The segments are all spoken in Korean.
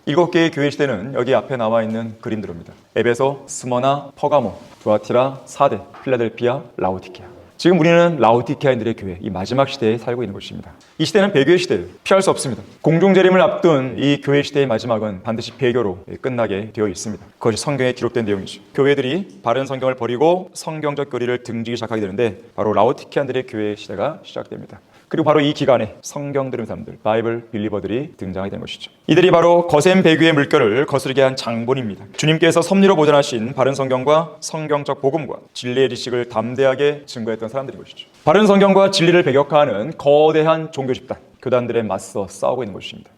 7개의 교회 시대는 여기 앞에 나와 있는 그림들입니다. 에베소, 스머나, 퍼가모, 두아티라, 사데, 필라델피아, 라오디케아. 지금 우리는 라오디케아인들의 교회, 이 마지막 시대에 살고 있는 것입니다. 이 시대는 배교의 시대예요. 피할 수 없습니다. 공중재림을 앞둔 이 교회 시대의 마지막은 반드시 배교로 끝나게 되어 있습니다. 그것이 성경에 기록된 내용이죠. 교회들이 바른 성경을 버리고 성경적 교리를 등지기 시작하게 되는데 바로 라오디케아인들의 교회 시대가 시작됩니다. 그리고 바로 이 기간에 성경 들은 사람들, 바이블 빌리버들이 등장하게 된 것이죠. 이들이 바로 거센 배교의 물결을 거스르게 한 장본입니다. 주님께서 섭리로 보존하신 바른 성경과 성경적 복음과 진리의 지식을 담대하게 증거했던 사람들인 것이죠. 바른 성경과 진리를 배격화하는 거대한 종교 집단, 교단들에 맞서 싸우고 있는 것입니다.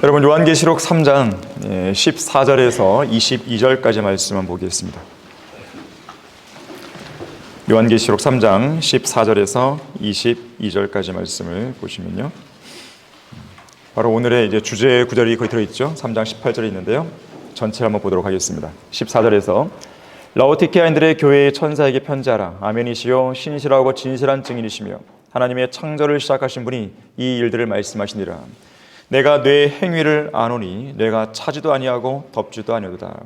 여러분, 요한계시록 3장 14절에서 22절까지 말씀을 보겠습니다. 요한계시록 3장 14절에서 22절까지 말씀을 보시면요, 바로 오늘의 이제 주제 구절이 거기 들어있죠. 3장 18절에 있는데요, 전체를 한번 보도록 하겠습니다. 14절에서 라오디케아인들의 교회의 천사에게 편지하라. 아멘이시요 신실하고 진실한 증인이시며 하나님의 창조를 시작하신 분이 이 일들을 말씀하시니라. 내가 뇌 행위를 아노니 내가 차지도 아니하고 덮지도 아니하도다.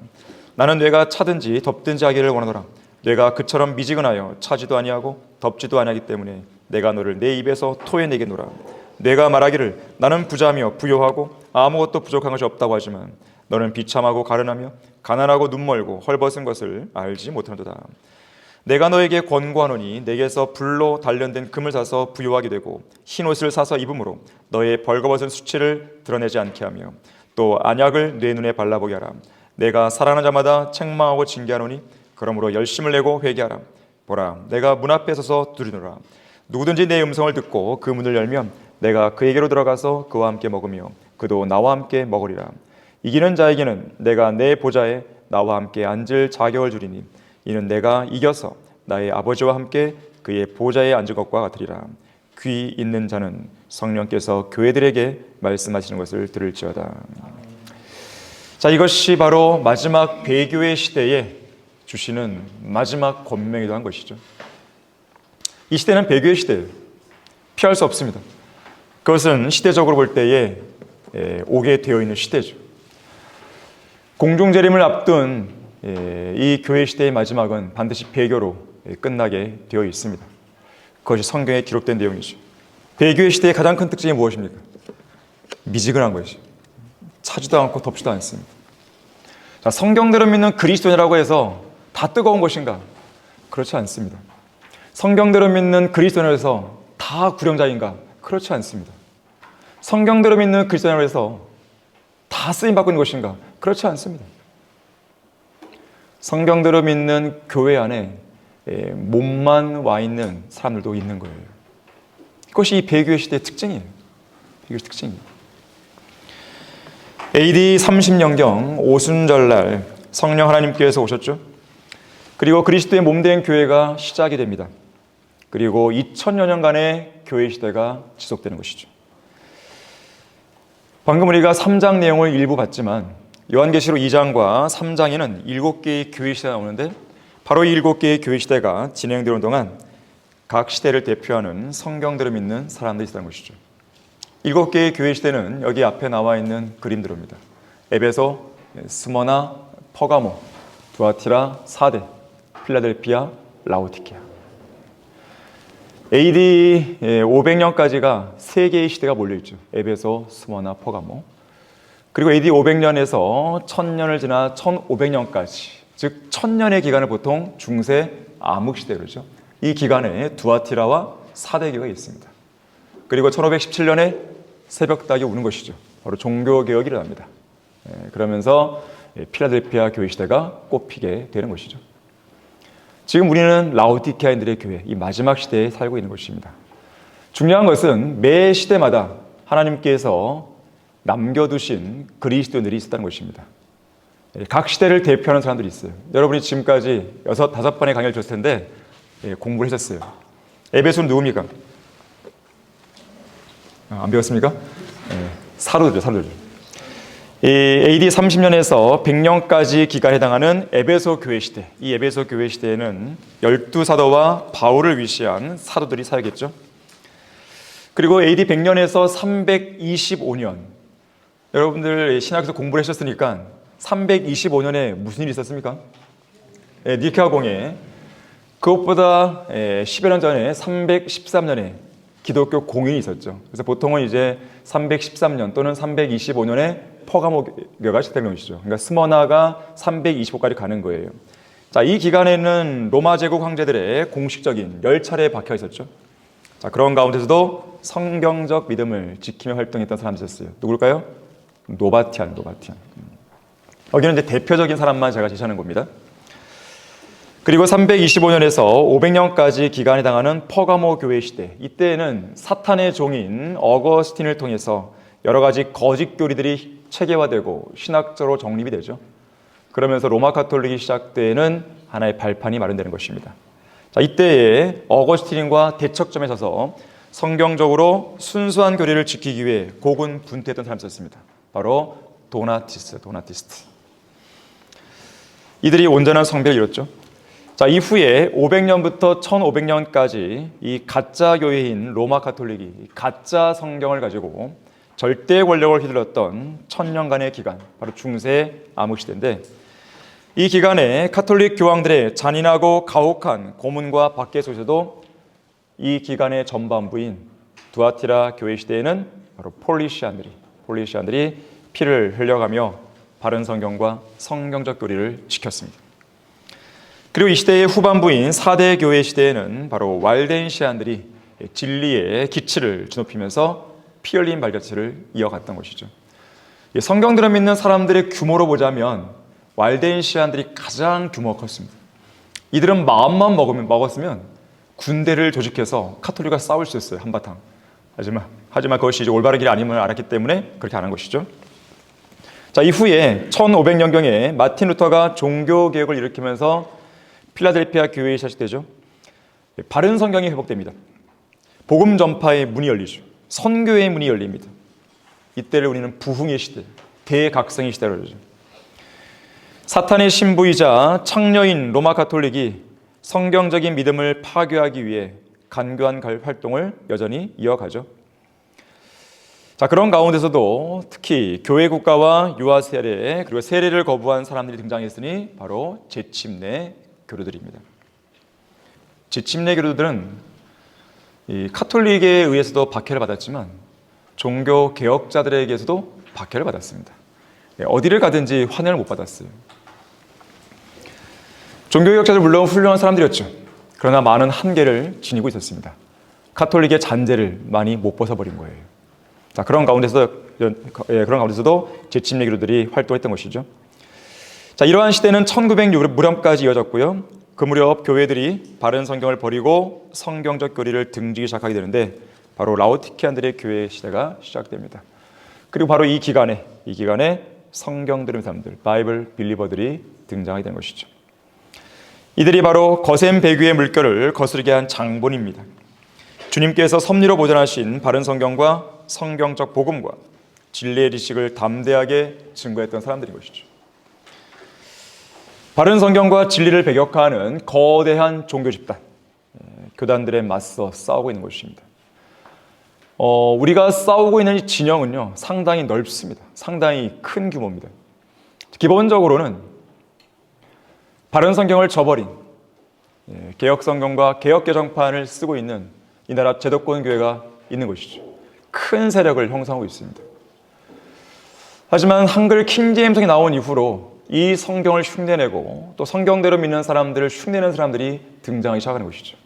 나는 내가 차든지 덮든지 하기를 원하노라. 내가 그처럼 미지근하여 차지도 아니하고 덮지도 아니하기 때문에 내가 너를 내 입에서 토해내겠노라. 내가 말하기를 나는 부자며 부요하고 아무것도 부족한 것이 없다고 하지만 너는 비참하고 가련하며 가난하고 눈멀고 헐벗은 것을 알지 못하는도다. 내가 너에게 권고하노니 내게서 불로 단련된 금을 사서 부요하게 되고 흰옷을 사서 입음으로 너의 벌거벗은 수치를 드러내지 않게 하며 또 안약을 내 눈에 발라보게 하라. 내가 사랑하는 자마다 책망하고 징계하노니 그러므로 열심을 내고 회개하라. 보라, 내가 문 앞에 서서 두드리노라. 누구든지 내 음성을 듣고 그 문을 열면 내가 그에게로 들어가서 그와 함께 먹으며 그도 나와 함께 먹으리라. 이기는 자에게는 내가 내 보좌에 나와 함께 앉을 자격을 주리니 이는 내가 이겨서 나의 아버지와 함께 그의 보좌에 앉은 것과 같으리라. 귀 있는 자는 성령께서 교회들에게 말씀하시는 것을 들을지어다. 자, 이것이 바로 마지막 배교의 시대에 주시는 마지막 권명이기도 한 것이죠. 이 시대는 배교의 시대예요. 피할 수 없습니다. 그것은 시대적으로 볼 때에 오게 되어 있는 시대죠. 공중재림을 앞둔 이 교회 시대의 마지막은 반드시 배교로 끝나게 되어 있습니다. 그것이 성경에 기록된 내용이죠. 배교의 시대의 가장 큰 특징이 무엇입니까? 미지근한 것이죠. 차지도 않고 덮지도 않습니다. 자, 성경대로 믿는 그리스도인이라고 해서 다 뜨거운 것인가? 그렇지 않습니다. 성경대로 믿는 그리스도인이라고 해서 다 구령자인가? 그렇지 않습니다. 성경대로 믿는 그리스도인이라고 해서 다 쓰임받고 있는 것인가? 그렇지 않습니다. 성경대로 믿는 교회 안에 몸만 와 있는 사람들도 있는 거예요. 그것이 이 배교의 시대의 특징이에요. 배교의 특징이에요. AD 30년경 오순절날 성령 하나님께서 오셨죠. 그리고 그리스도의 몸된 교회가 시작이 됩니다. 그리고 2000여 년간의 교회 시대가 지속되는 것이죠. 방금 우리가 3장 내용을 일부 봤지만 요한계시록 2장과 3장에는 7개의 교회 시대가 나오는데 바로 이 7개의 교회 시대가 진행되는 동안 각 시대를 대표하는 성경들을 믿는 사람들이 있다는 것이죠. 7개의 교회 시대는 여기 앞에 나와 있는 그림들입니다. 에베소, 스머나, 퍼가모, 두아티라, 사데, 필라델피아, 라오디케아. AD 500년까지가 3개의 시대가 몰려있죠. 에베소, 스머나, 퍼가모. 그리고 AD 500년에서 1000년을 지나 1500년까지, 즉 1000년의 기간을 보통 중세 암흑시대로 그러죠. 이 기간에 두아티라와 사대교가 있습니다. 그리고 1517년에 새벽닭이 우는 것이죠. 바로 종교개혁이 일어납니다. 그러면서 필라델피아 교회 시대가 꽃피게 되는 것이죠. 지금 우리는 라오디케아인들의 교회, 이 마지막 시대에 살고 있는 것입니다. 중요한 것은 매 시대마다 하나님께서 남겨두신 그리스도인들이 있었다는 것입니다. 각 시대를 대표하는 사람들이 있어요. 여러분이 지금까지 6, 5번의 강의를 줬을 텐데 공부를 하셨어요. 에베소는 누굽니까? 안 배웠습니까? 사도들이죠, 사도들. 이 AD 30년에서 100년까지 기간에 해당하는 에베소 교회 시대, 이 에베소 교회 시대에는 12사도와 바울을 위시한 사도들이 사역했죠. 그리고 AD 100년에서 325년, 여러분들 신학에서 공부를 하셨으니까 325년에 무슨 일이 있었습니까? 니케아 공예. 그것보다 10여 년 전에 313년에 기독교 공인이 있었죠. 그래서 보통은 이제 313년 또는 325년에 퍼가모 교회가 시작된 것이죠. 그러니까 스머나가 325까지 가는 거예요. 자, 이 기간에는 로마 제국 황제들의 공식적인 10차례 박혀 있었죠. 자, 그런 가운데서도 성경적 믿음을 지키며 활동했던 사람이 있었어요. 누굴까요? 노바티안. 여기는 이제 대표적인 사람만 제가 제시하는 겁니다. 그리고 325년에서 500년까지 기간에 해당하는 퍼가모 교회 시대, 이때에는 사탄의 종인 어거스틴을 통해서 여러 가지 거짓 교리들이 체계화되고 신학적으로 정립이 되죠. 그러면서 로마 가톨릭이 시작되는 하나의 발판이 마련되는 것입니다. 자, 이때에 어거스틴과 대척점에 서서 성경적으로 순수한 교리를 지키기 위해 고군분투했던 사람이 있었습니다. 바로 도나티스트. 이들이 온전한 성배를 이뤘죠. 자, 이후에 500년부터 1500년까지 이 가짜 교회인 로마 가톨릭이 가짜 성경을 가지고 절대 권력을 휘둘렀던 1000년간의 기간, 바로 중세 암흑시대인데, 이 기간에 가톨릭 교황들의 잔인하고 가혹한 고문과 박해 속에서도 이 기간의 전반부인 두아티라 교회 시대에는 바로 폴리시안들이 피를 흘려가며 바른 성경과 성경적 교리를 지켰습니다. 그리고 이 시대의 후반부인 4대 교회 시대에는 바로 왈덴시안들이 진리의 기치를 뒤높이면서 피 흘린 발자취를 이어갔던 것이죠. 성경들을 믿는 사람들의 규모로 보자면 왈덴시안들이 가장 규모가 컸습니다. 이들은 마음만 먹었으면 군대를 조직해서 카톨릭과 싸울 수 있어요, 한바탕. 하지만 그것이 이제 올바른 길이 아님을 알았기 때문에 그렇게 안 한 것이죠. 자, 이후에 1500년경에 마틴 루터가 종교 개혁을 일으키면서 필라델피아 교회에 시작되죠. 바른 성경이 회복됩니다. 복음 전파의 문이 열리죠. 선교의 문이 열립니다. 이때를 우리는 부흥의 시대, 대각성의 시대로 그러죠. 사탄의 신부이자 창녀인 로마 가톨릭이 성경적인 믿음을 파괴하기 위해 간교한 활동을 여전히 이어가죠. 자, 그런 가운데서도 특히 교회 국가와 유아 세례, 그리고 세례를 거부한 사람들이 등장했으니 바로 재침례 교류들입니다. 재침례 교류들은 이 카톨릭에 의해서도 박해를 받았지만 종교 개혁자들에게서도 박해를 받았습니다. 어디를 가든지 환영을 못 받았어요. 종교 개혁자들 물론 훌륭한 사람들이었죠. 그러나 많은 한계를 지니고 있었습니다. 카톨릭의 잔재를 많이 못 벗어버린 거예요. 자, 그런 가운데서도 재침례 교류들이 활동했던 것이죠. 자, 이러한 시대는 1900무렵까지 이어졌고요. 그 무렵 교회들이 바른 성경을 버리고 성경적 교리를 등지기 시작하게 되는데 바로 라오디케안들의 교회 시대가 시작됩니다. 그리고 바로 이 기간에 성경 들은 사람들, 바이블 빌리버들이 등장하게 되는 것이죠. 이들이 바로 거센 배교의 물결을 거스르게 한 장본입니다. 주님께서 섭리로 보존하신 바른 성경과 성경적 복음과 진리의 지식을 담대하게 증거했던 사람들인 것이죠. 바른 성경과 진리를 배격화하는 거대한 종교 집단, 교단들에 맞서 싸우고 있는 것입니다. 우리가 싸우고 있는 이 진영은요, 상당히 넓습니다. 상당히 큰 규모입니다. 기본적으로는 바른 성경을 저버린 개혁 성경과 개혁 개정판을 쓰고 있는 이 나라 제도권 교회가 있는 것이죠. 큰 세력을 형성하고 있습니다. 하지만 한글 킹제임성이 나온 이후로 이 성경을 흉내내고 또 성경대로 믿는 사람들을 흉내내는 사람들이 등장하기 시작하는 것이죠.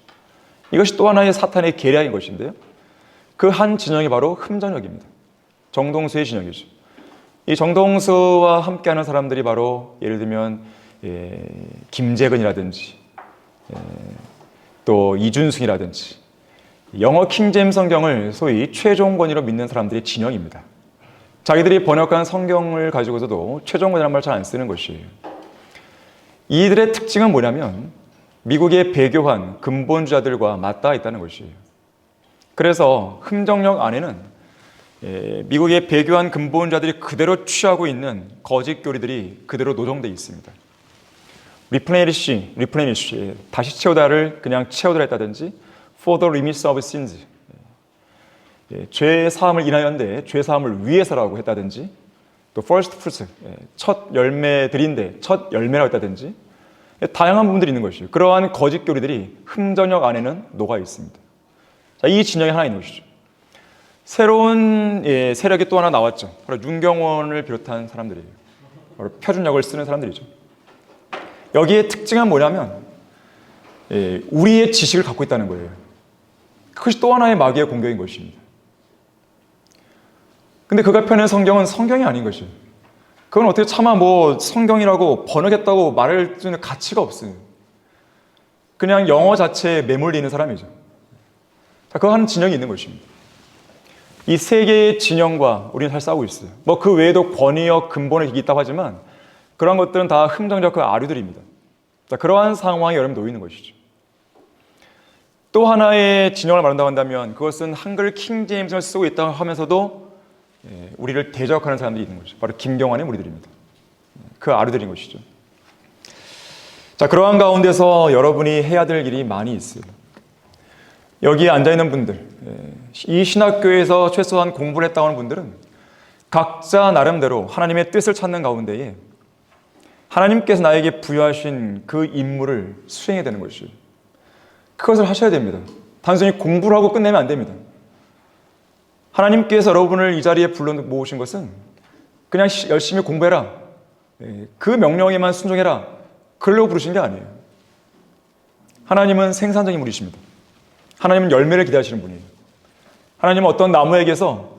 이것이 또 하나의 사탄의 계략인 것인데요. 그 한 진영이 바로 흠전역입니다. 정동수의 진영이죠. 이 정동수와 함께하는 사람들이 바로 예를 들면 김재근이라든지 또 이준승이라든지 영어 킹제임 성경을 소위 최종 권위로 믿는 사람들의 진영입니다. 자기들이 번역한 성경을 가지고서도 최종 권위라는 말 잘 안 쓰는 것이에요. 이들의 특징은 뭐냐면 미국의 배교한 근본주의자들과 맞닿아 있다는 것이에요. 그래서 흠정역 안에는 미국의 배교한 근본자들이 그대로 취하고 있는 거짓 교리들이 그대로 노정되어 있습니다. 리플레니쉬, 다시 채우다를 그냥 채우다 했다든지, for the remission of sins, 죄 사함을 인하여인데 죄 사함을 위해서라고 했다든지, 또 first fruits, 첫 열매들인데 첫 열매라고 했다든지, 다양한 부분들이 있는 것이죠. 그러한 거짓 교리들이 흠전역 안에는 녹아 있습니다. 자, 이 진영이 하나 있는 것이죠. 새로운 세력이 또 하나 나왔죠. 바로 윤경원을 비롯한 사람들이에요. 바로 표준역을 쓰는 사람들이죠. 여기에 특징은 뭐냐면 우리의 지식을 갖고 있다는 거예요. 그것이 또 하나의 마귀의 공격인 것입니다. 근데 그가 펴낸 성경은 성경이 아닌 것이에요. 그건 어떻게 차마 뭐 성경이라고 번역했다고 말할 수 있는 가치가 없어요. 그냥 영어 자체에 매몰되는 사람이죠. 자, 그거 하는 진영이 있는 것입니다. 이 세 개의 진영과 우리는 잘 싸우고 있어요. 뭐 그 외에도 권위역, 근본이 있다고 하지만 그런 것들은 다 흠정적 그 아류들입니다. 자, 그러한 상황에 여러분 놓이는 것이죠. 또 하나의 진영을 말한다고 한다면 그것은 한글 킹제임스를 쓰고 있다고 하면서도 우리를 대적하는 사람들이 있는 것이죠. 바로 김경환의 무리들입니다. 그 아류들인 것이죠. 자, 그러한 가운데서 여러분이 해야 될 일이 많이 있어요. 여기에 앉아있는 분들, 이 신학교에서 최소한 공부를 했다고 하는 분들은 각자 나름대로 하나님의 뜻을 찾는 가운데에 하나님께서 나에게 부여하신 그 임무를 수행해야 되는 것이죠. 그것을 하셔야 됩니다. 단순히 공부를 하고 끝내면 안 됩니다. 하나님께서 여러분을 이 자리에 불러 모으신 것은 그냥 열심히 공부해라, 그 명령에만 순종해라, 그러려고 부르신 게 아니에요. 하나님은 생산적인 분이십니다. 하나님은 열매를 기대하시는 분이에요. 하나님은 어떤 나무에게서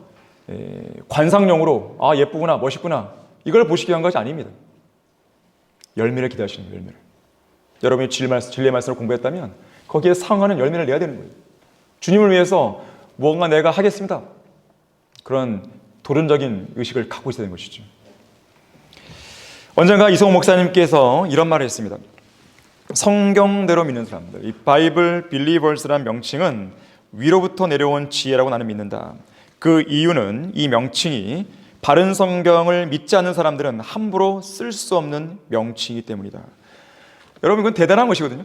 관상용으로 아 예쁘구나 멋있구나 이걸 보시기 위한 것이 아닙니다. 열매를 기대하시는 거예요. 열매를. 여러분이 진리의 말씀을 공부했다면 거기에 상응하는 열매를 내야 되는 거예요. 주님을 위해서 무언가 내가 하겠습니다. 그런 도전적인 의식을 갖고 있어야 되는 것이죠. 언젠가 이성호 목사님께서 이런 말을 했습니다. 성경대로 믿는 사람들, 이 바이블 빌리버스라는 명칭은 위로부터 내려온 지혜라고 나는 믿는다. 그 이유는 이 명칭이 바른 성경을 믿지 않는 사람들은 함부로 쓸 수 없는 명칭이기 때문이다. 여러분, 이건 대단한 것이거든요.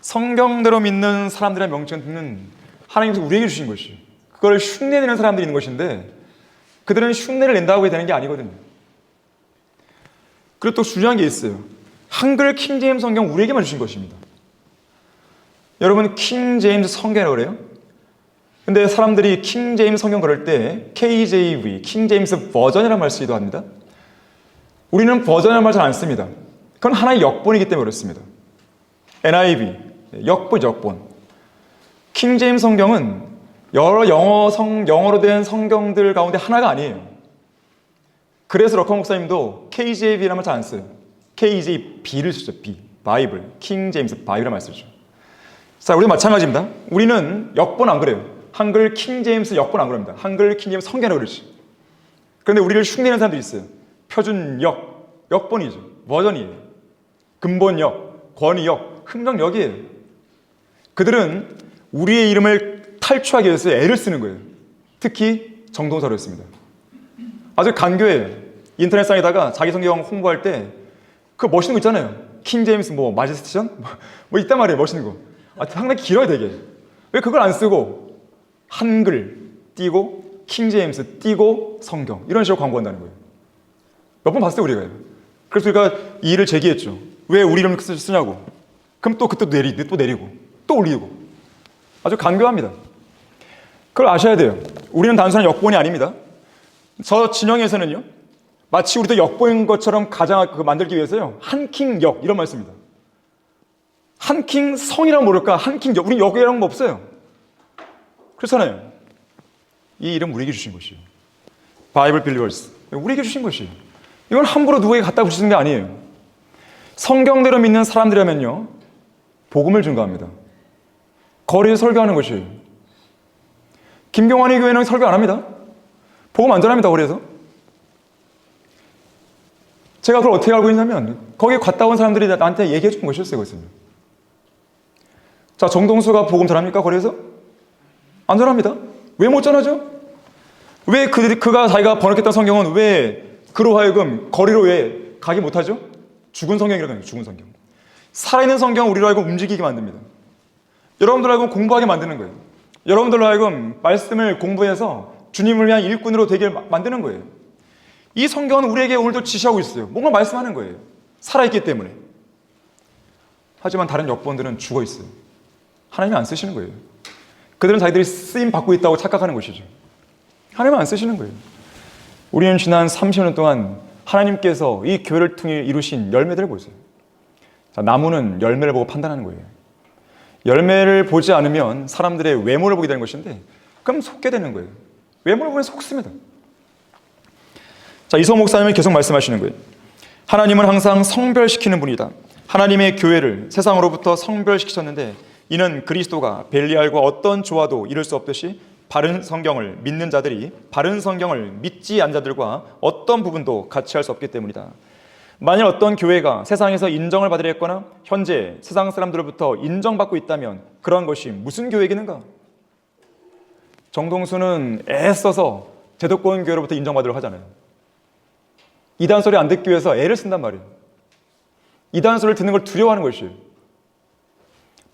성경대로 믿는 사람들의 명칭은 하나님께서 우리에게 주신 것이에요. 그걸 흉내내는 사람들이 있는 것인데 그들은 흉내를 낸다고 해야 되는 게 아니거든요. 그리고 또 중요한 게 있어요. 한글 킹제임스 성경 우리에게만 주신 것입니다. 여러분, 킹제임스 성경이라고 그래요? 근데 사람들이 킹제임스 성경 그럴 때 KJV, 킹제임스 버전이라는 말 쓰기도 합니다. 우리는 버전이라는 말 잘 안 씁니다. 그건 하나의 역본이기 때문에 그렇습니다. NIV, 역본. 킹제임스 성경은 여러 영어로 된 성경들 가운데 하나가 아니에요. 그래서 럭커 목사님도 KJV라는 말 잘 안 써요. KJB를 쓰죠. B, 바이블, 킹제임스 바이블이라는 말 쓰죠. 자, 우리도 마찬가지입니다. 우리는 역본 안 그래요. 한글 킹제임스 역본 안 그럽니다. 한글 킹제임스 성경이라고 그러지. 그런데 우리를 흉내내는 사람들이 있어요. 표준역, 역본이죠. 버전이에요. 근본역, 권위역, 흥정역이에요. 그들은 우리의 이름을 탈취하기 위해서 애를 쓰는 거예요. 특히 정동사로 했습니다. 아주 간교해요. 인터넷상에다가 자기 성경 홍보할 때 그 멋있는 거 있잖아요. 킹제임스 마제스티션? 뭐 있단 말이에요. 멋있는 거. 상당히 길어야 되게. 왜 그걸 안 쓰고 한글 띄고 킹제임스 띄고 성경 이런 식으로 광고한다는 거예요. 몇 번 봤어요 우리가. 그래서 우리가 이 일을 제기했죠. 왜 우리 이름을 쓰냐고. 그럼 또 그때 또 내리고 또 올리고. 아주 간교합니다. 그걸 아셔야 돼요. 우리는 단순한 역본이 아닙니다. 저 진영에서는요, 마치 우리도 역본인 것처럼 만들기 위해서요, 한킹역 이런 말 씁니다. 한킹 성이라고 모를까? 한킹역. 우린 역이라는 거 없어요. 그렇잖아요. 이 이름 우리에게 주신 것이에요. 바이블 빌리버스. 우리에게 주신 것이에요. 이건 함부로 누구에게 갖다 붙이는 게 아니에요. 성경대로 믿는 사람들이라면요, 복음을 증거합니다. 거리에서 설교하는 것이에요. 김경환의 교회는 설교 안 합니다. 복음 안 전합니다. 거리에서. 제가 그걸 어떻게 알고 있냐면 거기에 갔다 온 사람들이 나한테 얘기해 준 것이었어요. 그것은. 자, 정동수가 복음 전합니까? 거리에서? 안 전합니다. 왜 못 전하죠? 왜 그가 자기가 번역했던 성경은 왜 그로 하여금 거리로 왜 가게 못하죠? 죽은 성경이라고 해요. 죽은 성경. 살아있는 성경은 우리로 하여금 움직이게 만듭니다. 여러분들로 하여금 공부하게 만드는 거예요. 여러분들로 하여금 말씀을 공부해서 주님을 위한 일꾼으로 되게 만드는 거예요. 이 성경은 우리에게 오늘도 지시하고 있어요. 뭔가 말씀하는 거예요. 살아있기 때문에. 하지만 다른 역본들은 죽어 있어요. 하나님이 안 쓰시는 거예요. 그들은 자기들이 쓰임 받고 있다고 착각하는 것이죠. 하나님은 안 쓰시는 거예요. 우리는 지난 30년 동안 하나님께서 이 교회를 통해 이루신 열매들을 보세요. 자, 나무는 열매를 보고 판단하는 거예요. 열매를 보지 않으면 사람들의 외모를 보게 되는 것인데 그럼 속게 되는 거예요. 외모를 보면 속습니다. 자, 이성 목사님은 계속 말씀하시는 거예요. 하나님은 항상 성별시키는 분이다. 하나님의 교회를 세상으로부터 성별시키셨는데 이는 그리스도가 벨리알과 어떤 조화도 이룰 수 없듯이 바른 성경을 믿는 자들이 바른 성경을 믿지 않은 자들과 어떤 부분도 같이 할 수 없기 때문이다. 만일 어떤 교회가 세상에서 인정을 받으려 했거나 현재 세상 사람들로부터 인정받고 있다면 그런 것이 무슨 교회겠는가? 정동수는 애써서 제도권 교회로부터 인정받으려고 하잖아요. 이단 소리 안 듣기 위해서 애를 쓴단 말이에요. 이단 소리를 듣는 걸 두려워하는 것이에요.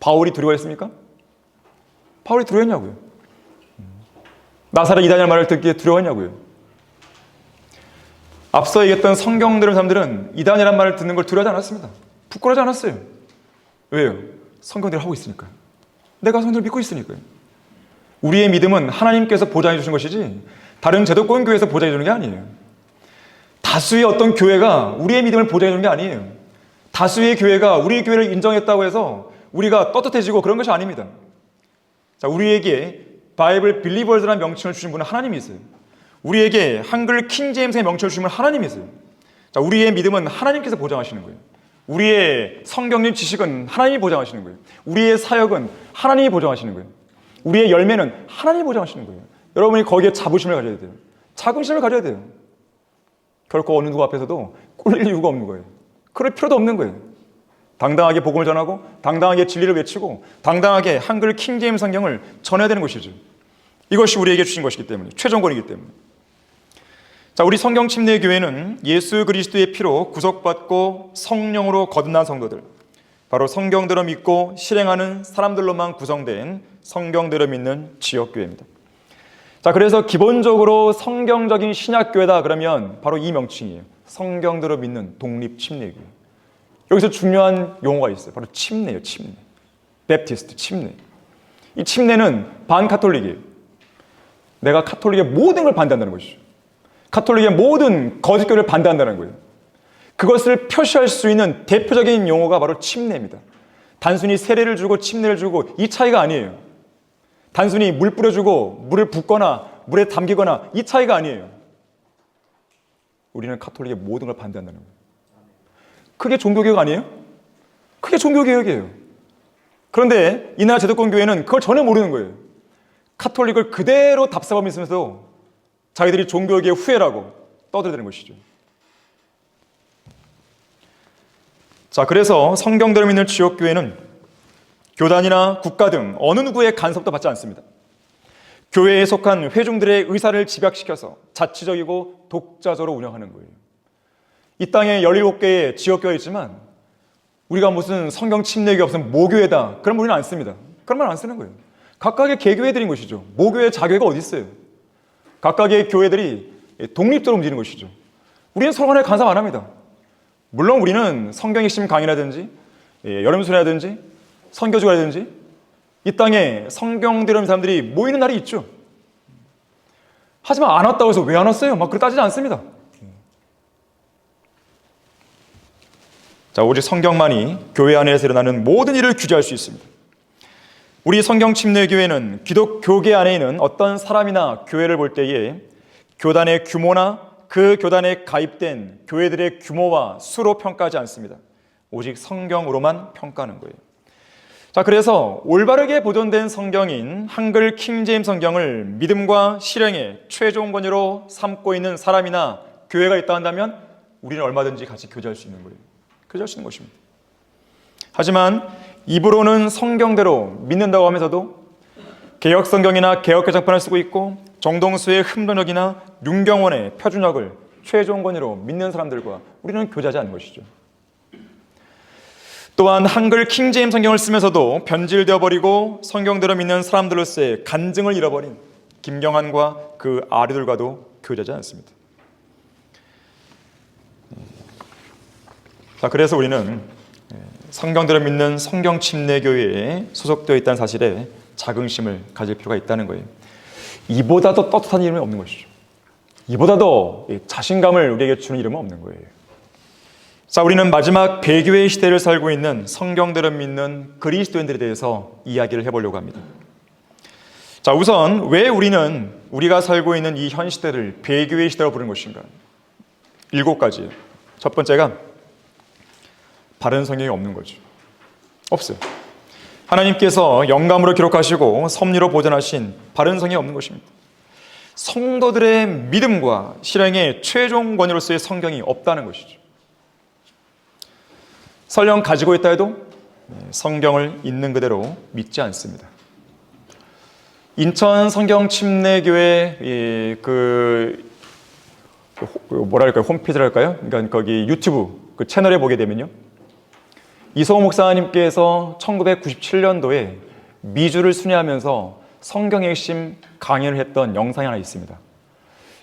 바울이 두려워했습니까? 바울이 두려워했냐고요. 나사렛 이단이라는 말을 듣기에 두려워했냐고요. 앞서 얘기했던 성경 들은 사람들은 이단이라는 말을 듣는 걸 두려워하지 않았습니다. 부끄러워하지 않았어요. 왜요? 성경대로 하고 있으니까요. 내가 성경을 믿고 있으니까요. 우리의 믿음은 하나님께서 보장해 주신 것이지 다른 제도권 교회에서 보장해 주는 게 아니에요. 다수의 어떤 교회가 우리의 믿음을 보장해 주는 게 아니에요. 다수의 교회가 우리 교회를 인정했다고 해서 우리가 떳떳해지고 그런 것이 아닙니다. 자, 우리에게 바이블 빌리버즈라는 명칭을 주신 분은 하나님이세요. 우리에게 한글 킹제임스의 명칭을 주신 분은 하나님이세요. 자, 우리의 믿음은 하나님께서 보장하시는 거예요. 우리의 성경적 지식은 하나님이 보장하시는 거예요. 우리의 사역은 하나님이 보장하시는 거예요. 우리의 열매는 하나님이 보장하시는 거예요. 여러분이 거기에 자부심을 가져야 돼요. 자긍심을 가져야 돼요. 결코 어느 누구 앞에서도 꿀릴 이유가 없는 거예요. 그럴 필요도 없는 거예요. 당당하게 복음을 전하고 당당하게 진리를 외치고 당당하게 한글 킹제임스 성경을 전해야 되는 것이죠. 이것이 우리에게 주신 것이기 때문에 최종권이기 때문에. 자, 우리 성경 침례 교회는 예수 그리스도의 피로 구속받고 성령으로 거듭난 성도들, 바로 성경대로 믿고 실행하는 사람들로만 구성된 성경대로 믿는 지역교회입니다. 자, 그래서 기본적으로 성경적인 신약교회다 그러면 바로 이 명칭이에요. 성경대로 믿는 독립침례교회. 여기서 중요한 용어가 있어요. 바로 침례예요. 침례. 베프티스트 침례. 이 침례는 반카톨릭이에요. 내가 카톨릭의 모든 걸 반대한다는 것이죠. 카톨릭의 모든 거짓교를 반대한다는 거예요. 그것을 표시할 수 있는 대표적인 용어가 바로 침례입니다. 단순히 세례를 주고 침례를 주고 이 차이가 아니에요. 단순히 물 뿌려주고 물을 붓거나 물에 담기거나 이 차이가 아니에요. 우리는 카톨릭의 모든 걸 반대한다는 거예요. 그게 종교개혁 아니에요? 그게 종교개혁이에요. 그런데 이 나라 제도권 교회는 그걸 전혀 모르는 거예요. 카톨릭을 그대로 답사범이면서도 자기들이 종교개혁의 후예라고 떠들어대는 것이죠. 자, 그래서 성경대로 믿는 지역교회는 교단이나 국가 등 어느 누구의 간섭도 받지 않습니다. 교회에 속한 회중들의 의사를 집약시켜서 자치적이고 독자적으로 운영하는 거예요. 이 땅에 17개의 지역교회가 있지만 우리가 무슨 성경 침례교회 없으면 모교회다 그런 우리는 안 씁니다. 그런 말 안 쓰는 거예요. 각각의 개교회들인 것이죠. 모교회, 자교회가 어디 있어요? 각각의 교회들이 독립적으로 움직이는 것이죠. 우리는 서로 간에 간섭 안 합니다. 물론 우리는 성경 핵심 강의라든지 여름수라든지 선교주라든지 이 땅에 성경대로 사람들이 모이는 날이 있죠. 하지만 안 왔다고 해서 왜 안 왔어요? 막 그렇게 따지지 않습니다. 자, 오직 성경만이 교회 안에서 일어나는 모든 일을 규제할 수 있습니다. 우리 성경 침례교회는 기독 교계 안에 있는 어떤 사람이나 교회를 볼 때에 교단의 규모나 그 교단에 가입된 교회들의 규모와 수로 평가하지 않습니다. 오직 성경으로만 평가하는 거예요. 자, 그래서 올바르게 보존된 성경인 한글 킹제임스 성경을 믿음과 실행의 최종 권위로 삼고 있는 사람이나 교회가 있다 한다면 우리는 얼마든지 같이 교제할 수 있는 거예요. 교제할 수 있는 것입니다. 하지만 입으로는 성경대로 믿는다고 하면서도 개혁 성경이나 개혁 개정판을 쓰고 있고 정동수의 흠론역이나 윤경원의 표준역을 최종 권위로 믿는 사람들과 우리는 교제하지 않는 것이죠. 또한 한글 킹제임 성경을 쓰면서도 변질되어 버리고 성경대로 믿는 사람들로서의 간증을 잃어버린 김경환과 그 아류들과도 교제하지 않습니다. 자, 그래서 우리는 성경대로 믿는 성경침례교회에 소속되어 있다는 사실에 자긍심을 가질 필요가 있다는 거예요. 이보다 더 떳떳한 이름은 없는 것이죠. 이보다 더 자신감을 우리에게 주는 이름은 없는 거예요. 자, 우리는 마지막 배교의 시대를 살고 있는 성경대로 믿는 그리스도인들에 대해서 이야기를 해보려고 합니다. 자, 우선 왜 우리는 우리가 살고 있는 이 현 시대를 배교의 시대로 부르는 것인가? 7가지예요. 첫 번째가 바른 성경이 없는 거죠. 없어요. 하나님께서 영감으로 기록하시고 섭리로 보존하신 바른 성경이 없는 것입니다. 성도들의 믿음과 실행의 최종 권위로서의 성경이 없다는 것이죠. 설령 가지고 있다 해도 성경을 있는 그대로 믿지 않습니다. 인천 성경침례교회 뭐랄까요, 홈페이지랄까요? 그러니까 거기 유튜브 그 채널에 보게 되면요, 이성호 목사님께서 1997년도에 미주를 순회하면서 성경의 핵심 강연을 했던 영상이 하나 있습니다.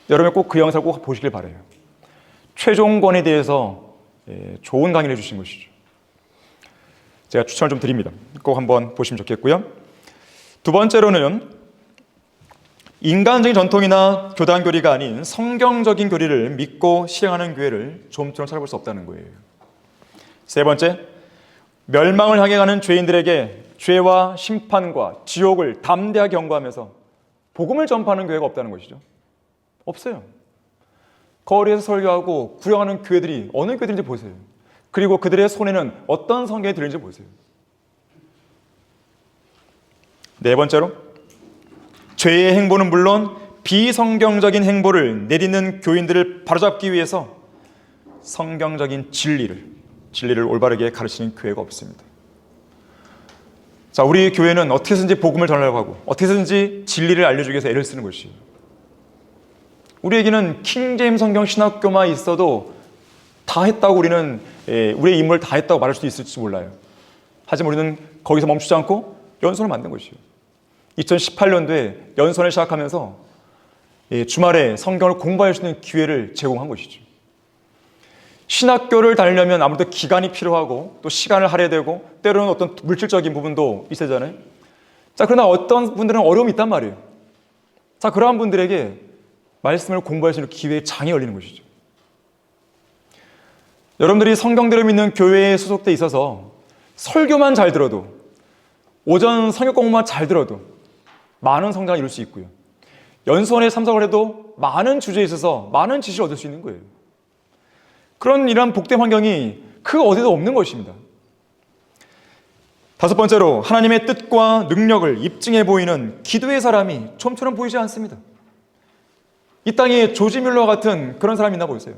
여러분 꼭 그 영상을 꼭 보시길 바라요. 최종권에 대해서 좋은 강의를 해주신 것이죠. 제가 추천을 좀 드립니다. 꼭 한번 보시면 좋겠고요. 두 번째로는 인간적인 전통이나 교단 교리가 아닌 성경적인 교리를 믿고 실행하는 교회를 좀처럼 찾아볼 수 없다는 거예요. 세 번째, 멸망을 향해 가는 죄인들에게 죄와 심판과 지옥을 담대하게 경고하면서 복음을 전파하는 교회가 없다는 것이죠. 없어요. 거리에서 설교하고 구경하는 교회들이 어느 교회들인지 보세요. 그리고 그들의 손에는 어떤 성경이 들리는지 보세요. 네 번째로, 죄의 행보는 물론 비성경적인 행보를 내딛는 교인들을 바로잡기 위해서 성경적인 진리를 올바르게 가르치는 교회가 없습니다. 자, 우리 교회는 어떻게 해서든지 복음을 전하려고 하고 어떻게 해서든지 진리를 알려주기 위해서 애를 쓰는 것이에요. 우리에게는 킹제임 성경 신학교만 있어도 다 했다고 우리는 우리의 임무를 다 했다고 말할 수도 있을지 몰라요. 하지만 우리는 거기서 멈추지 않고 연선을 만든 것이에요. 2018년도에 연선을 시작하면서 주말에 성경을 공부할 수 있는 기회를 제공한 것이죠. 신학교를 다니려면 아무래도 기간이 필요하고 또 시간을 할애해야 되고 때로는 어떤 물질적인 부분도 있어야 하잖아요. 자, 그러나 어떤 분들은 어려움이 있단 말이에요. 자, 그러한 분들에게 말씀을 공부할 수 있는 기회의 장이 열리는 것이죠. 여러분들이 성경대로 믿는 교회에 소속돼 있어서 설교만 잘 들어도, 오전 성역 공부만 잘 들어도 많은 성장을 이룰 수 있고요. 연수원에 참석을 해도 많은 주제에 있어서 많은 지식을 얻을 수 있는 거예요. 그런 이러한 복된 환경이 그 어디도 없는 것입니다. 다섯 번째로, 하나님의 뜻과 능력을 입증해 보이는 기도의 사람이 좀처럼 보이지 않습니다. 이 땅에 조지 뮬러와 같은 그런 사람이 있나 보세요.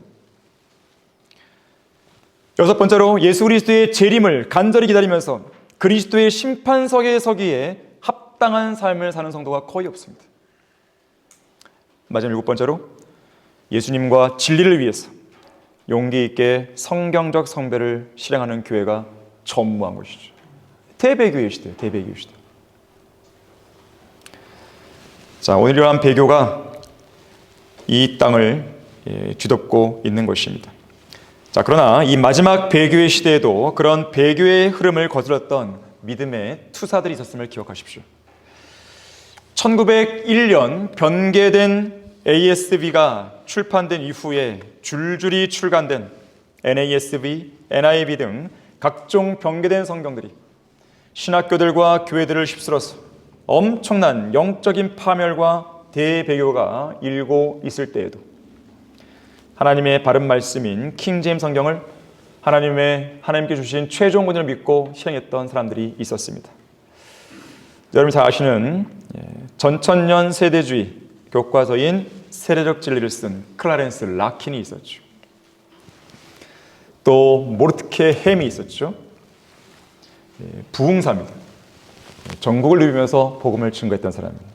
여섯 번째로, 예수 그리스도의 재림을 간절히 기다리면서 그리스도의 심판석에 서기에 합당한 삶을 사는 성도가 거의 없습니다. 마지막 일곱 번째로, 예수님과 진리를 위해서 용기 있게 성경적 성배를 실행하는 교회가 전무한 것이죠. 대배교의 시대예요. 대배교의 시대. 자, 오늘 이러한 배교가 이 땅을 뒤덮고 있는 것입니다. 자, 그러나 이 마지막 배교의 시대에도 그런 배교의 흐름을 거슬렀던 믿음의 투사들이 있었음을 기억하십시오. 1901년 변개된 ASB가 출판된 이후에 줄줄이 출간된 NASB, NIV 등 각종 변개된 성경들이 신학교들과 교회들을 휩쓸어서 엄청난 영적인 파멸과 대배교가 일고 있을 때에도 하나님의 바른 말씀인 킹제임 성경을 하나님께 주신 최종 권위를 믿고 실행했던 사람들이 있었습니다. 여러분이 잘 아시는 전천년 세대주의 교과서인 세례적 진리를 쓴 클라렌스 라킨이 있었죠. 또 모르트케 햄이 있었죠. 부흥사입니다. 전국을 누비면서 복음을 증거했던 사람입니다.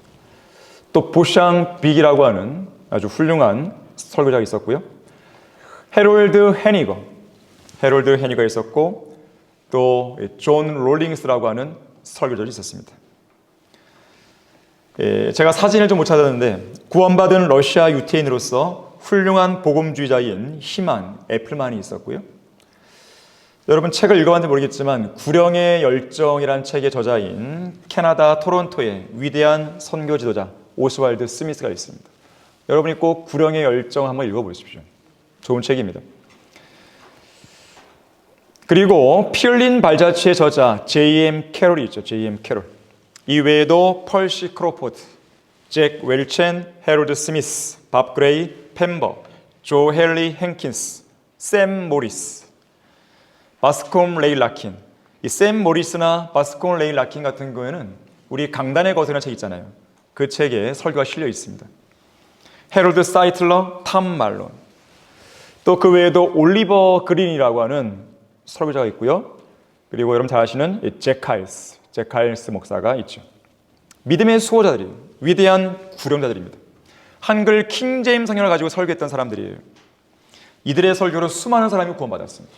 또 보샹 빅이라고 하는 아주 훌륭한 설교자가 있었고요. 해롤드 헤니거 있었고, 또 존 롤링스라고 하는 설교자도 있었습니다. 제가 사진을 좀 못 찾았는데 구원받은 러시아 유태인으로서 훌륭한 복음주의자인 히만 애플만이 있었고요. 여러분 책을 읽어봤는지 모르겠지만 구령의 열정이란 책의 저자인 캐나다 토론토의 위대한 선교 지도자 오스왈드 스미스가 있습니다. 여러분이 꼭 구령의 열정 한번 읽어보십시오. 좋은 책입니다. 그리고 피 흘린 발자취의 저자 J.M. 캐롤이 있죠. J.M. 캐롤. 이 외에도 펄시 크로포드, 잭 웰첸, 해롤드 스미스, 밥 그레이, 펜버, 조 헨리 행킨스, 샘 모리스, 바스콤 레이 라킨. 이 샘 모리스나 바스콤 레이 라킨 같은 경우에는 우리 강단의 거스라는 책 있잖아요. 그 책에 설교가 실려 있습니다. 해롤드 사이틀러, 탐 말론. 또 그 외에도 올리버 그린이라고 하는 설교자가 있고요. 그리고 여러분 잘 아시는 잭 하일스 목사가 있죠. 믿음의 수호자들이에요. 위대한 구령자들입니다. 한글 킹제임스 성경을 가지고 설교했던 사람들이에요. 이들의 설교로 수많은 사람이 구원받았습니다.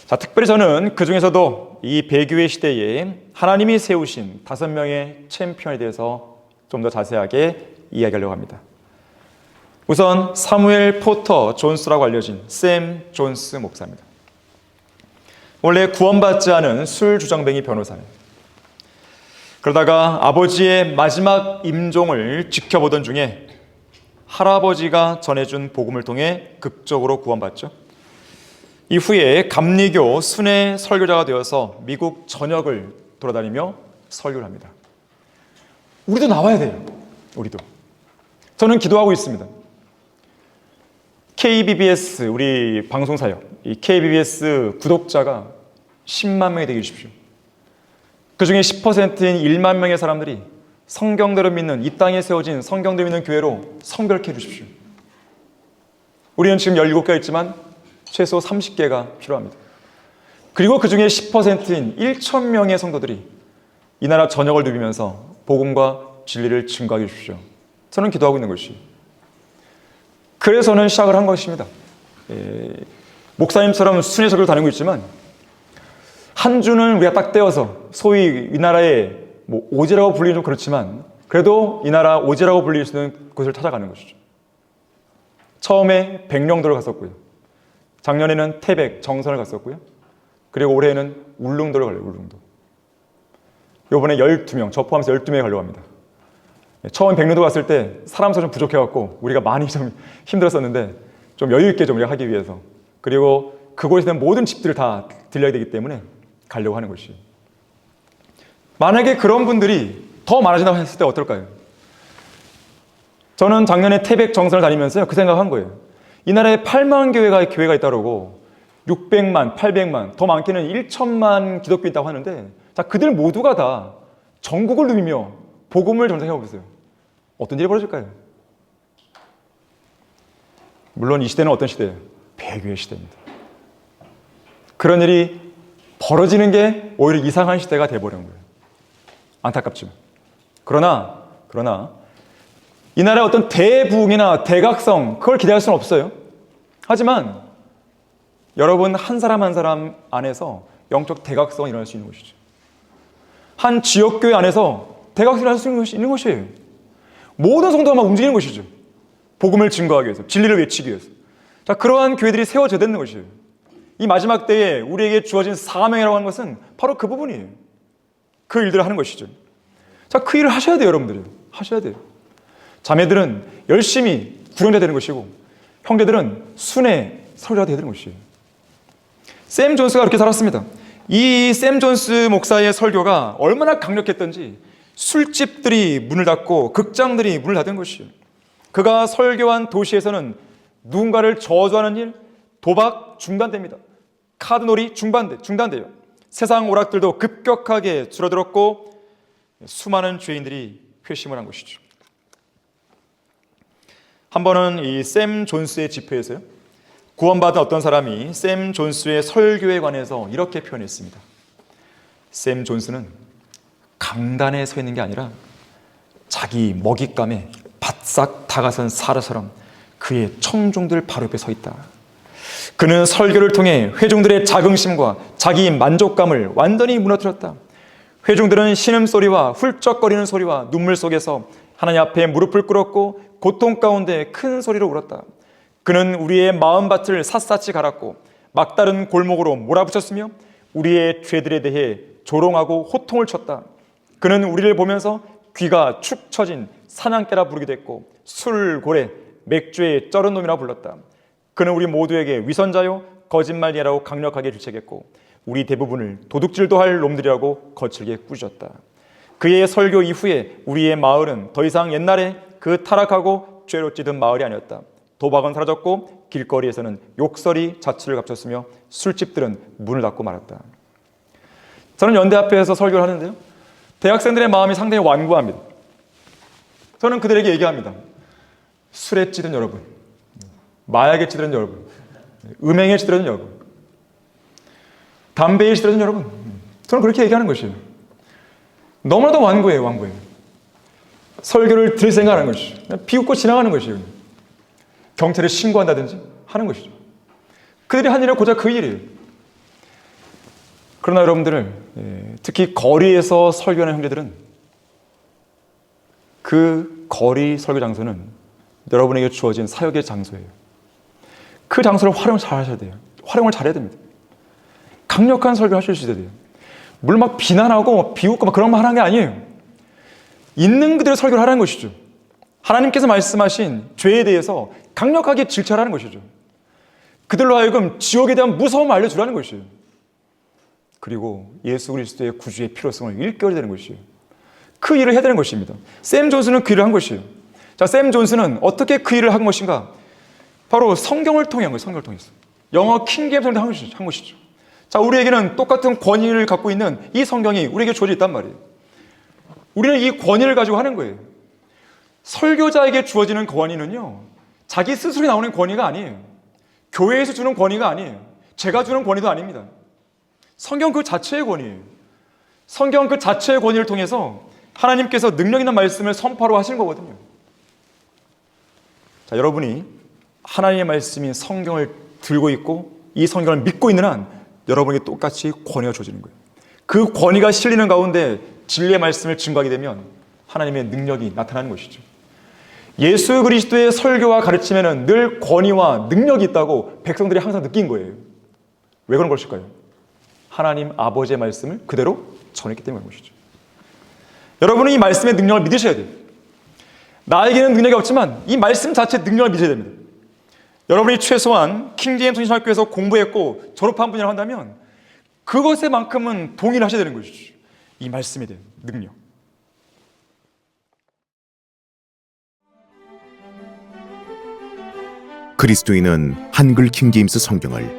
자, 특별히 저는 그 중에서도 이 배교회 시대에 하나님이 세우신 5명의 챔피언에 대해서 좀 더 자세하게 이야기하려고 합니다. 우선 사무엘 포터 존스라고 알려진 샘 존스 목사입니다. 원래 구원받지 않은 술주정뱅이 변호사예요. 그러다가 아버지의 마지막 임종을 지켜보던 중에 할아버지가 전해준 복음을 통해 극적으로 구원받죠. 이후에 감리교 순회 설교자가 되어서 미국 전역을 돌아다니며 설교를 합니다. 우리도 나와야 돼요. 우리도. 저는 기도하고 있습니다. KBBS 우리 방송사요. 이 KBBS 구독자가 10만 명이 되게 해주십시오. 그 중에 10%인 1만 명의 사람들이 성경대로 믿는, 이 땅에 세워진 성경대로 믿는 교회로 성결케 해주십시오. 우리는 지금 17개가 있지만 최소 30개가 필요합니다. 그리고 그 중에 10%인 1,000명의 성도들이 이 나라 전역을 누비면서 복음과 진리를 증거하게 해주십시오. 저는 기도하고 있는 것이. 그래서 저는 시작을 한 것입니다. 목사님처럼 순회 설교를 다니고 있지만 한 주는 우리가 딱 떼어서 소위 이 나라의 오지라고 불리긴 좀 그렇지만 그래도 이 나라 오지라고 불릴 수 있는 곳을 찾아가는 것이죠. 처음에 백령도를 갔었고요. 작년에는 태백, 정선을 갔었고요. 그리고 올해는 울릉도를 가려고 울릉도. 이번에 12명, 저 포함해서 12명이 가려고 합니다. 처음 백령도 갔을 때 사람 수가 좀 부족해갖고 우리가 많이 좀 힘들었었는데 좀 여유 있게 좀 우리가 하기 위해서, 그리고 그곳에 있는 모든 집들을 다 들려야 되기 때문에 가려고 하는 것이. 만약에 그런 분들이 더 많아진다고 했을 때 어떨까요? 저는 작년에 태백 정선을 다니면서 그 생각한 거예요. 이 나라에 8만 교회가 있다고 600만, 800만, 더 많게는 1천만 기독교인이 있다고 하는데, 자, 그들 모두가 다 전국을 누비며 복음을 전쟁해 보세요. 어떤 일이 벌어질까요? 물론 이 시대는 어떤 시대예요? 배교의 시대입니다. 그런 일이 벌어지는 게 오히려 이상한 시대가 돼버린 거예요. 안타깝지만. 그러나 이 나라의 어떤 대부흥이나 대각성, 그걸 기대할 수는 없어요. 하지만 여러분 한 사람 한 사람 안에서 영적 대각성이 일어날 수 있는 것이죠. 한 지역교회 안에서 대각성이 일어날 수 있는 것이에요. 모든 성도가 막 움직이는 것이죠. 복음을 증거하기 위해서, 진리를 외치기 위해서. 자, 그러한 교회들이 세워져야 되는 것이에요. 이 마지막 때에 우리에게 주어진 사명이라고 하는 것은 바로 그 부분이에요. 그 일들을 하는 것이죠. 자, 그 일을 하셔야 돼요, 여러분들이. 하셔야 돼요. 자매들은 열심히 구령자 되는 것이고, 형제들은 순회 설교가 되는 것이에요. 샘 존스가 그렇게 살았습니다. 이 샘 존스 목사의 설교가 얼마나 강력했던지 술집들이 문을 닫고 극장들이 문을 닫은 것이에요. 그가 설교한 도시에서는 누군가를 저주하는 일, 도박 중단됩니다. 카드놀이 중단돼요. 세상 오락들도 급격하게 줄어들었고 수많은 죄인들이 회심을 한 것이죠. 한 번은 이 샘 존스의 집회에서요, 구원받은 어떤 사람이 샘 존스의 설교에 관해서 이렇게 표현했습니다. 샘 존스는 강단에 서 있는 게 아니라 자기 먹잇감에 바싹 다가선 사자처럼 그의 청중들 바로 옆에 서 있다. 그는 설교를 통해 회중들의 자긍심과 자기 만족감을 완전히 무너뜨렸다. 회중들은 신음소리와 훌쩍거리는 소리와 눈물 속에서 하나님 앞에 무릎을 꿇었고 고통 가운데 큰 소리로 울었다. 그는 우리의 마음밭을 샅샅이 갈았고 막다른 골목으로 몰아붙였으며 우리의 죄들에 대해 조롱하고 호통을 쳤다. 그는 우리를 보면서 귀가 축 처진 사냥개라 부르기도 했고 술, 고래, 맥주에 쩔은 놈이라 불렀다. 그는 우리 모두에게 위선자요 거짓말이라고 강력하게 질책했고 우리 대부분을 도둑질도 할 놈들이라고 거칠게 꾸짖었다. 그의 설교 이후에 우리의 마을은 더 이상 옛날에 그 타락하고 죄로 찌든 마을이 아니었다. 도박은 사라졌고 길거리에서는 욕설이 자취를 감췄으며 술집들은 문을 닫고 말았다. 저는 연대 앞에서 설교를 하는데요, 대학생들의 마음이 상당히 완고합니다. 저는 그들에게 얘기합니다. 술에 찌든 여러분, 마약에 찌든 여러분, 음행에 찌든 여러분, 담배에 찌든 여러분, 저는 그렇게 얘기하는 것이에요. 너무나도 완고해요, 완고해요. 설교를 들을 생각하는 것이죠. 그냥 비웃고 지나가는 것이에요. 경찰에 신고한다든지 하는 것이죠. 그들이 한 일은 고작 그 일이에요. 그러나 여러분들, 특히 거리에서 설교하는 형제들은 그 거리 설교 장소는 여러분에게 주어진 사역의 장소예요. 그 장소를 활용을 잘 하셔야 돼요. 활용을 잘해야 됩니다. 강력한 설교를 하실 수 있어야 돼요. 물론 막 비난하고 비웃고 막 그런 말 하는 게 아니에요. 있는 그대로 설교를 하라는 것이죠. 하나님께서 말씀하신 죄에 대해서 강력하게 질책하라는 것이죠. 그들로 하여금 지옥에 대한 무서움을 알려주라는 것이에요. 그리고 예수 그리스도의 구주의 필요성을 일깨워야 되는 것이에요. 그 일을 해야 되는 것입니다. 샘 존스는 그 일을 한 것이에요. 자, 샘 존스는 어떻게 그 일을 한 것인가? 바로 성경을 통해 한 거예요. 성경을 통해서. 영어 킹제임스 성경을 한 것이죠. 자, 우리에게는 똑같은 권위를 갖고 있는 이 성경이 우리에게 주어져 있단 말이에요. 우리는 이 권위를 가지고 하는 거예요. 설교자에게 주어지는 권위는요, 자기 스스로 나오는 권위가 아니에요. 교회에서 주는 권위가 아니에요. 제가 주는 권위도 아닙니다. 성경 그 자체의 권위예요. 성경 그 자체의 권위를 통해서 하나님께서 능력 있는 말씀을 선포하러 하시는 거거든요. 자, 여러분이 하나님의 말씀인 성경을 들고 있고 이 성경을 믿고 있는 한 여러분에게 똑같이 권위가 주어지는 거예요. 그 권위가 실리는 가운데 진리의 말씀을 증거하게 되면 하나님의 능력이 나타나는 것이죠. 예수 그리스도의 설교와 가르침에는 늘 권위와 능력이 있다고 백성들이 항상 느낀 거예요. 왜 그런 것일까요? 하나님 아버지의 말씀을 그대로 전했기 때문인 것이죠. 여러분은 이 말씀의 능력을 믿으셔야 돼요. 나에게는 능력이 없지만 이 말씀 자체의 능력을 믿어야 됩니다. 여러분이 최소한 킹제임스 성신학교에서 공부했고 졸업한 분이라고 한다면 그것에만큼은 동의를 하셔야 되는 것이죠. 이 말씀에 대한 능력. 그리스도인은 한글 킹제임스 성경을